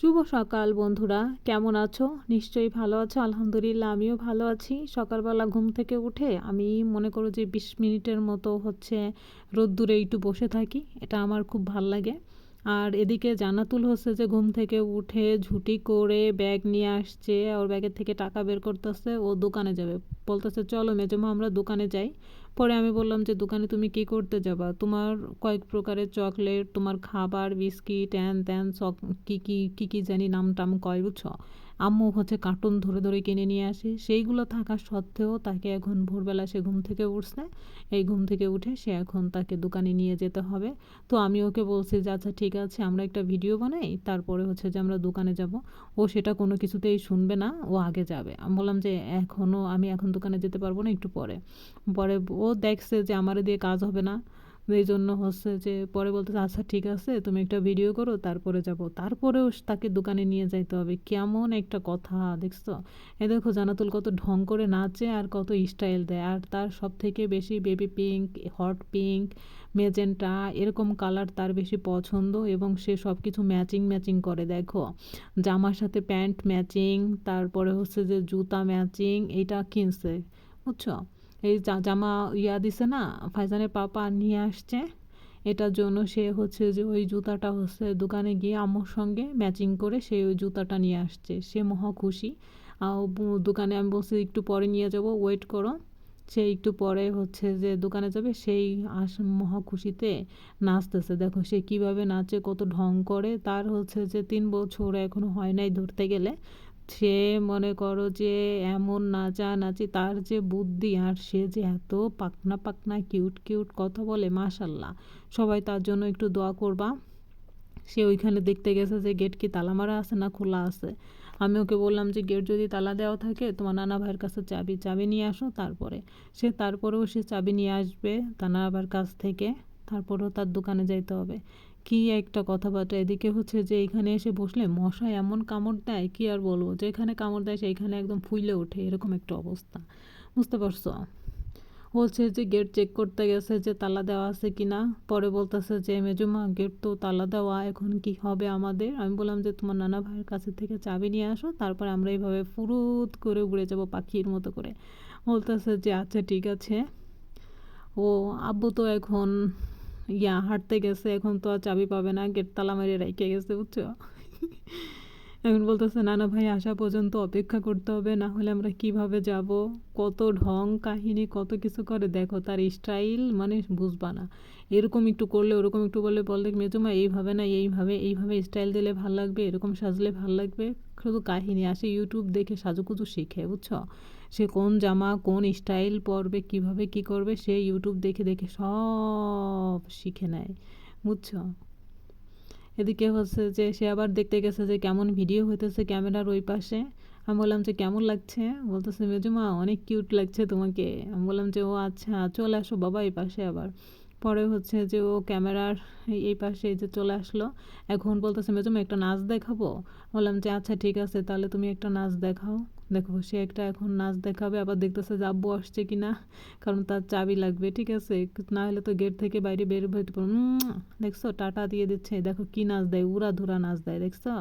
শুভ সকাল বন্ধুরা, কেমন আছো? নিশ্চয়ই ভালো আছো। আলহামদুলিল্লাহ, আমিও ভালো আছি। সকালবেলা ঘুম থেকে উঠে আমি মনে করো যে 20 মিনিটের মতো রোদ্দুরে একটু বসে থাকি। এটা আমার খুব ভাল লাগে। আর এদিকে জান্নাতুল হচ্ছে যে ঘুম থেকে উঠে ঝুঁটি করে ব্যাগ নিয়ে আসছে। ওর ব্যাগের থেকে টাকা বের করতেছে, ও দোকানে যাবে। বলতেছে চলো মেজমা আমরা দোকানে যাই। পরে আমি বললাম যে দোকানে তুমি কি করতে যাবা? তোমার কয়েক প্রকারের চকলেট, তোমার খাবার, বিস্কিট, হ্যান ত্যান কী কী কী কী জানি নাম টাম কয়, বুঝছো? আম্মু কার্টুন ধরে ধরে কিনে নিয়ে আসে। সেইগুলো থাকা সত্ত্বেও তাকে এখন ভোরবেলা সে ঘুম থেকে উঠছে। এই ঘুম থেকে উঠে সে এখন তাকে দোকানে নিয়ে যেতে হবে। তো আমি ওকে বলছি যে আচ্ছা ঠিক আছে, আমরা একটা ভিডিও বানাই, তারপরে যে আমরা দোকানে যাব। ও সেটা কোনো কিছুতেই শুনবে না, ও আগে যাবে। আমি বললাম যে আমি এখন দোকানে যেতে পারবো না, একটু পরে। পরে ও দেখছে যে আমারে দিয়ে কাজ হবে না। এই জন্য যে পরে বলতেছে আচ্ছা ঠিক আছে, তুমি একটা ভিডিও করো, তারপরে যাব। তারপরেও তাকে দোকানে নিয়ে যাইতে হবে। কেমন একটা কথা দেখছো? এ দেখো জান্নাতুল কত ঢং করে নাচে আর কত স্টাইল দেয়। আর তার সব থেকে বেশি baby pink, hot pink, magenta এরকম কালার তার বেশি পছন্দ, এবং সে সব কিছু ম্যাচিং ম্যাচিং করে। দেখো, জামার সাথে প্যান্ট ম্যাচিং, তারপরে যে জুতা ম্যাচিং, এইটা কিনছে, বুঝছো? এই জামা দিছে না, ফাইজানের পাপা নিয়ে আসছে। এটার জন্য সে যে ওই জুতাটা দোকানে গিয়ে আম্মুর সঙ্গে ম্যাচিং করে সে ওই জুতাটা নিয়ে আসছে। সে মহা খুশি। দোকানে আমি বলছি একটু পরে নিয়ে যাব, ওয়েট করো। সে একটু পরে যে দোকানে যাবে, সেই মহা খুশিতে নাচতেছে। দেখো সে কিভাবে নাচে, কত ঢং করে। তার যে 3 বছর এখনো হয় নাই ধরতে গেলে। সে মনে করো যে এমন নাচানাচি, তার যে বুদ্ধি, আর সে যে এত পাকনা পাকনা কিউট কিউট কথা বলে, মাশাল্লাহ। সবাই তার জন্য একটু দোয়া করবা। সে ওইখানে দেখতে গেছে যে গেট কি তালা মারা আছে না খোলা আছে। আমি ওকে বললাম যে গেট যদি তালা দেওয়া থাকে, তোমার নানা ভাইয়ের কাছে চাবি চাবি নিয়ে আসো। তারপরেও সে চাবি নিয়ে আসবে তার নানা ভাইয়ের কাছ থেকে। তারপরেও তার দোকানে যাইতে হবে। কি একটা কথাবার্তা! এদিকে যে এখানে এসে বসলে মশা এমন কামড় দেয়, কি আর বলবো। যেখানে কামড় দেয় সেইখানে একদম ফুইলে ওঠে, এরকম একটা অবস্থা। বুঝতে পারছো? যে গেট চেক করতে গেছে যে তালা দেওয়া আছে কিনা। পরে বলতেছে যে মেজুমা, গেট তো তালা দেওয়া, এখন কি হবে আমাদের? আমি বললাম যে তোমার নানা ভাইয়ের কাছে থেকে চাবি নিয়ে আসো, তারপর আমরা এইভাবে ফুরুত করে উড়ে যাব পাখির মতো করে। বলতেছে যে আচ্ছা ঠিক আছে। ও আব্বু তো এখন হাঁটতে গেছে, এখন তো আর চাবি পাবে না, গেট তালা মেরে রেখে গেছে, বুঝছো? এখন বলতেছে নানা ভাই আসা পর্যন্ত অপেক্ষা করতে হবে, না হলে আমরা কিভাবে যাব। কত ঢং কাহিনী, কত কিছু করে। দেখো তার স্টাইল, মানে বুঝবা না। এরকম একটু করলে, ওরকম একটু বললে বললে মেজমা এইভাবে না, এইভাবে এইভাবে স্টাইল দিলে ভাল লাগবে, এরকম সাজলে ভাল লাগবে। শুধু কাহিনী আসে, ইউটিউব দেখে সাজুকুজু শিখে, বুঝছো? সে কোন জামা কোন স্টাইল পরবে, কিভাবে কি করবে, সে ইউটিউব দেখে দেখে সব শিখে নেয়, বুঝছো? এদিকে যে সে আবার দেখতে গেছে যে কেমন ভিডিও হইতেছে ক্যামেরার ওই পাশে। আমি বললাম যে কেমন লাগছে? বলতেছে মেজমা অনেক কিউট লাগছে তোমাকে। আমি বললাম যে ও আচ্ছা, চলে আসো বাবা এই পাশে আবার। পরে যে ও ক্যামেরার এই পাশে যে চলে আসলো। এখন বলতেছে মেজমা একটা নাচ দেখাবো। বললাম যে আচ্ছা ঠিক আছে, তাহলে তুমি একটা নাচ দেখাও। দেখো সে একটা এখন নাচ দেখাবে, আবার দেখতেছে যে আব্বু আসছে কিনা, কারণ তার চাবি লাগবে, ঠিক আছে? না হলে তো গেট থেকে বাইরে বের হইতে পারবো। দেখছো টাটা দিয়ে দিচ্ছে। দেখো কি নাচ দেয়, উড়াধুরা নাচ দেয়, দেখছো?